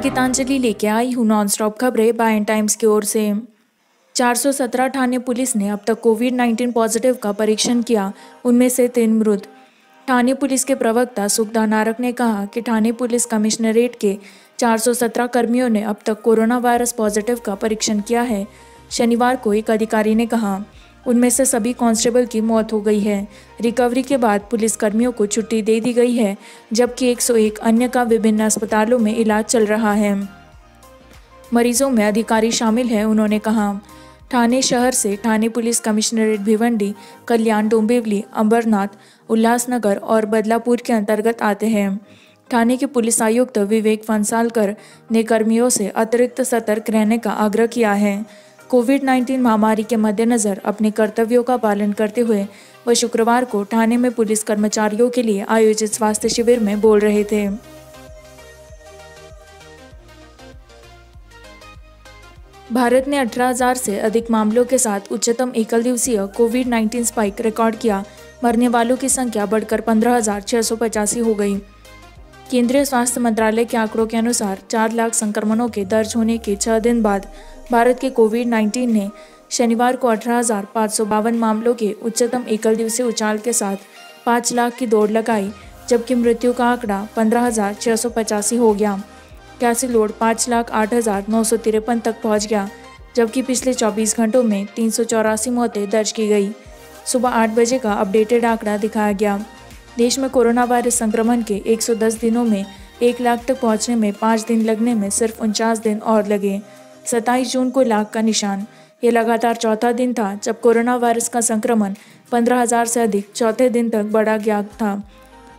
गीतांजलि लेके आई हूँ non stop खबरें बाय टाइम्स की ओर से। 417 ठाणे पुलिस ने अब तक कोविड-19 पॉजिटिव का परीक्षण किया, उनमें से 3 मृत। ठाणे पुलिस के प्रवक्ता सुखदा नारक ने कहा कि ठाणे पुलिस कमिश्नरेट के 417 कर्मियों ने अब तक कोरोना वायरस पॉजिटिव का परीक्षण किया है। शनिवार को एक अधिकारी ने कहा, उनमें से सभी कांस्टेबल की मौत हो गई है। रिकवरी के बाद पुलिस कर्मियों को छुट्टी दे दी गई है, जबकि 101 अन्य का विभिन्न अस्पतालों में इलाज चल रहा है। मरीजों में अधिकारी शामिल हैं, उन्होंने कहा। ठाणे शहर से ठाणे पुलिस कमिश्नरेट भिवंडी, कल्याण, डोंबिवली, अंबरनाथ, उल्लासनगर और बदलापुर के अंतर्गत आते हैं। ठाणे के पुलिस आयुक्त विवेक फंसालकर ने कर्मियों से अतिरिक्त सतर्क रहने का आग्रह किया है। कोविड-19 महामारी के मद्देनजर अपने कर्तव्यों का पालन करते हुए वह शुक्रवार को ठाणे में पुलिस कर्मचारियों के लिए आयोजित स्वास्थ्य शिविर में बोल रहे थे। भारत ने 18,000 से अधिक मामलों के साथ उच्चतम एकल दिवसीय कोविड-19 स्पाइक रिकॉर्ड किया। मरने वालों की संख्या बढ़कर 15,685 हो गई। केंद्रीय स्वास्थ्य मंत्रालय के आंकड़ों के अनुसार 4 लाख संक्रमणों के दर्ज होने के 6 दिन बाद भारत के कोविड-19 ने शनिवार को 18,552 मामलों के उच्चतम एकल दिवसीय उछाल के साथ 5 लाख की दौड़ लगाई, जबकि मृत्यु का आंकड़ा 15,685 हो गया। कैसे लोड 5,08,953 तक पहुंच गया, जबकि पिछले 24 घंटों में 384 मौतें दर्ज की गई। सुबह 8 बजे का अपडेटेड आंकड़ा दिखाया गया। देश में कोरोना वायरस संक्रमण के 110 दिनों में 1 लाख तक पहुंचने में 5 दिन लगने में सिर्फ 49 दिन और लगे। 27 जून को लाख का निशान। ये लगातार चौथा दिन था जब कोरोना वायरस का संक्रमण 15,000 से अधिक चौथे दिन तक बढ़ा गया था,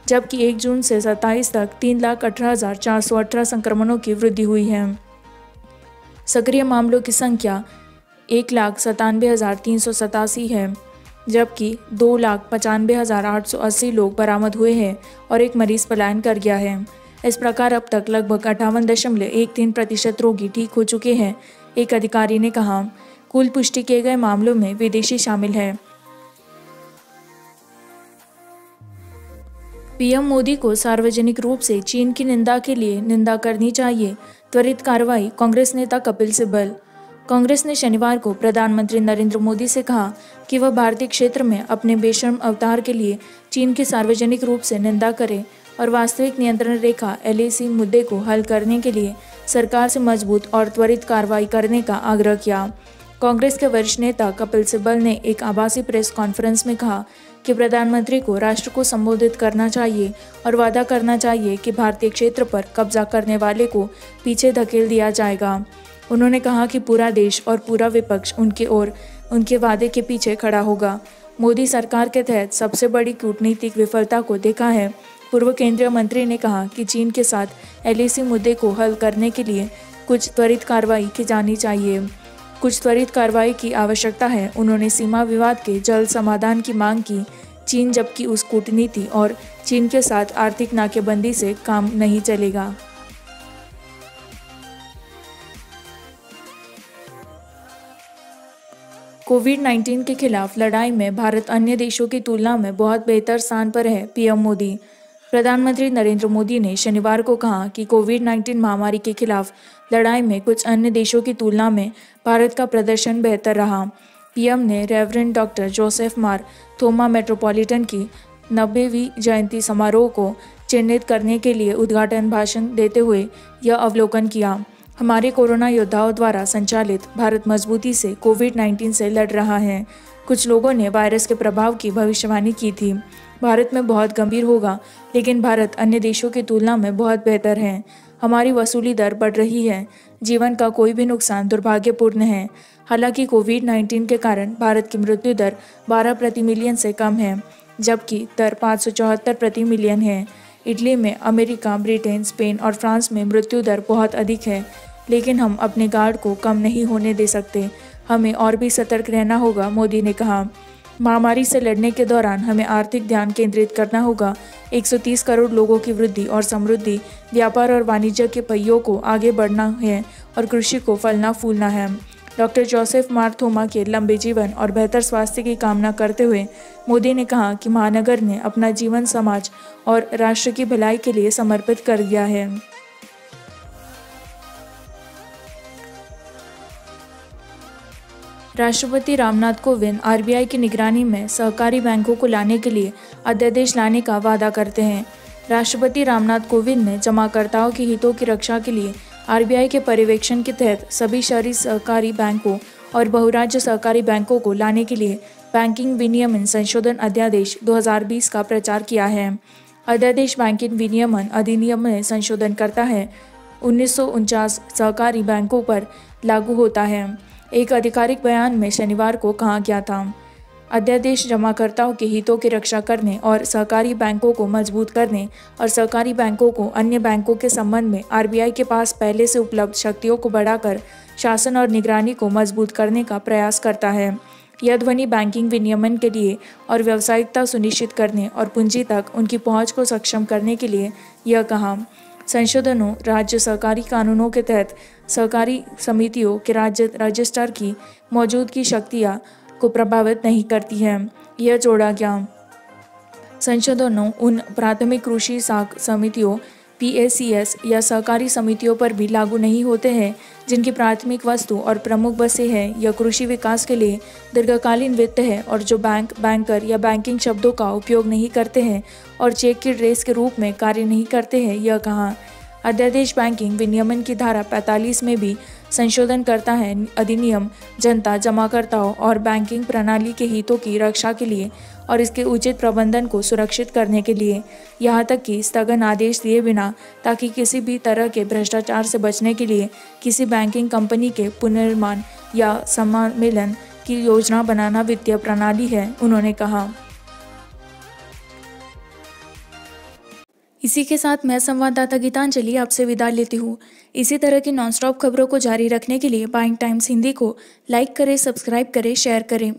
जबकि 1 जून से 27 तक 3,18,418 संक्रमणों की वृद्धि हुई है। सक्रिय मामलों की संख्या 1,97,387 है, जबकि 2,95,880 लोग बरामद हुए हैं और एक मरीज पलायन कर गया है। इस प्रकार अब तक लगभग 58.13% रोगी ठीक हो चुके हैं, एक अधिकारी ने कहा। कुल पुष्टि किए गए मामलों में विदेशी शामिल हैं। पीएम मोदी को सार्वजनिक रूप से चीन की निंदा के लिए निंदा करनी चाहिए, त्वरित कार्रवाई, कांग्रेस नेता कपिल सिब्बल। कांग्रेस ने शनिवार को प्रधानमंत्री नरेंद्र मोदी से कहा कि वह भारतीय क्षेत्र में अपने बेशर्म अवतार के लिए चीन की सार्वजनिक रूप से निंदा करे और वास्तविक नियंत्रण रेखा LAC मुद्दे को हल करने के लिए सरकार से मजबूत और त्वरित कार्रवाई करने का आग्रह किया। कांग्रेस के वरिष्ठ नेता कपिल सिब्बल ने एक आभासी प्रेस कॉन्फ्रेंस में कहा कि प्रधानमंत्री को राष्ट्र को संबोधित करना चाहिए और वादा करना चाहिए कि भारतीय क्षेत्र पर कब्जा करने वाले को पीछे धकेल दिया जाएगा। उन्होंने कहा कि पूरा देश और पूरा विपक्ष उनके और उनके वादे के पीछे खड़ा होगा। मोदी सरकार के तहत सबसे बड़ी कूटनीतिक विफलता को देखा है। पूर्व केंद्रीय मंत्री ने कहा कि चीन के साथ LAC मुद्दे को हल करने के लिए कुछ त्वरित कार्रवाई की जानी चाहिए। कुछ त्वरित कार्रवाई की आवश्यकता है। उन्होंने सीमा विवाद के जल्द समाधान की मांग की। चीन जबकि उस कूटनीति और चीन के साथ आर्थिक नाकेबंदी से काम नहीं चलेगा। कोविड-19 के खिलाफ लड़ाई में भारत अन्य देशों की तुलना में बहुत बेहतर स्थान पर है, पीएम मोदी। प्रधानमंत्री नरेंद्र मोदी ने शनिवार को कहा कि कोविड-19 महामारी के खिलाफ लड़ाई में कुछ अन्य देशों की तुलना में भारत का प्रदर्शन बेहतर रहा। पीएम ने रेवरेंड डॉक्टर जोसेफ मार थोमा मेट्रोपॉलिटन की 90वीं जयंती समारोह को चिन्हित करने के लिए उद्घाटन भाषण देते हुए यह अवलोकन किया। हमारे कोरोना योद्धाओं द्वारा संचालित भारत मजबूती से कोविड-19 से लड़ रहा है। कुछ लोगों ने वायरस के प्रभाव की भविष्यवाणी की थी। भारत में बहुत गंभीर होगा, लेकिन भारत अन्य देशों की तुलना में बहुत बेहतर है। हमारी वसूली दर बढ़ रही है। जीवन का कोई भी नुकसान दुर्भाग्यपूर्ण है। हालांकि कोविड-19 के कारण भारत की मृत्यु दर 12 प्रति मिलियन से कम है, जबकि दर 574 प्रति मिलियन है। इटली में, अमेरिका, ब्रिटेन, स्पेन और फ्रांस में मृत्यु दर बहुत अधिक है, लेकिन हम अपने गार्ड को कम नहीं होने दे सकते। हमें और भी सतर्क रहना होगा, मोदी ने कहा। महामारी से लड़ने के दौरान हमें आर्थिक ध्यान केंद्रित करना होगा। 130 करोड़ लोगों की वृद्धि और समृद्धि, व्यापार और वाणिज्य के पहियों को आगे बढ़ना है और कृषि को फलना फूलना है। डॉक्टर जोसेफ मार थोमा के लंबे जीवन और बेहतर स्वास्थ्य की कामना करते हुए मोदी ने कहा कि महानगर ने अपना जीवन समाज और राष्ट्र की भलाई के लिए समर्पित कर दिया है। राष्ट्रपति रामनाथ कोविंद आरबीआई की निगरानी में सहकारी बैंकों को लाने के लिए अध्यादेश लाने का वादा करते हैं। राष्ट्रपति रामनाथ कोविंद ने जमाकर्ताओं के हितों की रक्षा के लिए आरबीआई के पर्यवेक्षण के तहत सभी शहरी सहकारी बैंकों और बहुराज्य सहकारी बैंकों को लाने के लिए बैंकिंग विनियमन संशोधन अध्यादेश 2020 का प्रचार किया है। अध्यादेश बैंकिंग विनियमन अधिनियम में संशोधन करता है। 1949 सहकारी बैंकों पर लागू होता है। एक आधिकारिक बयान में शनिवार को कहा गया था, अध्यादेश जमाकर्ताओं के हितों की रक्षा करने और सहकारी बैंकों को मजबूत करने और सहकारी बैंकों को अन्य बैंकों के संबंध में आरबीआई के पास पहले से उपलब्ध शक्तियों को बढ़ाकर शासन और निगरानी को मजबूत करने का प्रयास करता है। यह ध्वनि बैंकिंग विनियमन के लिए और व्यावसायिकता सुनिश्चित करने और पूंजी तक उनकी पहुंच को सक्षम करने के लिए यह कहा। संशोधनों राज्य सहकारी कानूनों के तहत सहकारी समितियों के राज्य रजिस्ट्रार की मौजूदगी शक्तियां को प्रभावित नहीं करती है। यह जोड़ा गया। संशोधनों उन प्राथमिक कृषि साख समितियों PACS या सहकारी समितियों पर भी लागू नहीं होते हैं जिनकी प्राथमिक वस्तु और प्रमुख बसें हैं या कृषि विकास के लिए दीर्घकालीन वित्त है और जो बैंक, बैंकर या बैंकिंग शब्दों का उपयोग नहीं करते हैं और चेक की ट्रेस के रूप में कार्य नहीं करते हैं, यह कहा। अध्यादेश बैंकिंग विनियमन की धारा 45 में भी संशोधन करता है। अधिनियम जनता, जमाकर्ताओं और बैंकिंग प्रणाली के हितों की रक्षा के लिए और इसके उचित प्रबंधन को सुरक्षित करने के लिए, यहाँ तक कि स्थगन आदेश दिए बिना, ताकि किसी भी तरह के भ्रष्टाचार से बचने के लिए किसी बैंकिंग कंपनी के पुनर्निर्माण या सम्मेलन की योजना बनाना वित्तीय प्रणाली है, उन्होंने कहा। इसी के साथ मैं संवाददाता गीतांजलि आपसे विदा लेती हूँ। इसी तरह की नॉनस्टॉप खबरों को जारी रखने के लिए बाइंग टाइम्स हिंदी को लाइक करें, सब्सक्राइब करें, शेयर करें।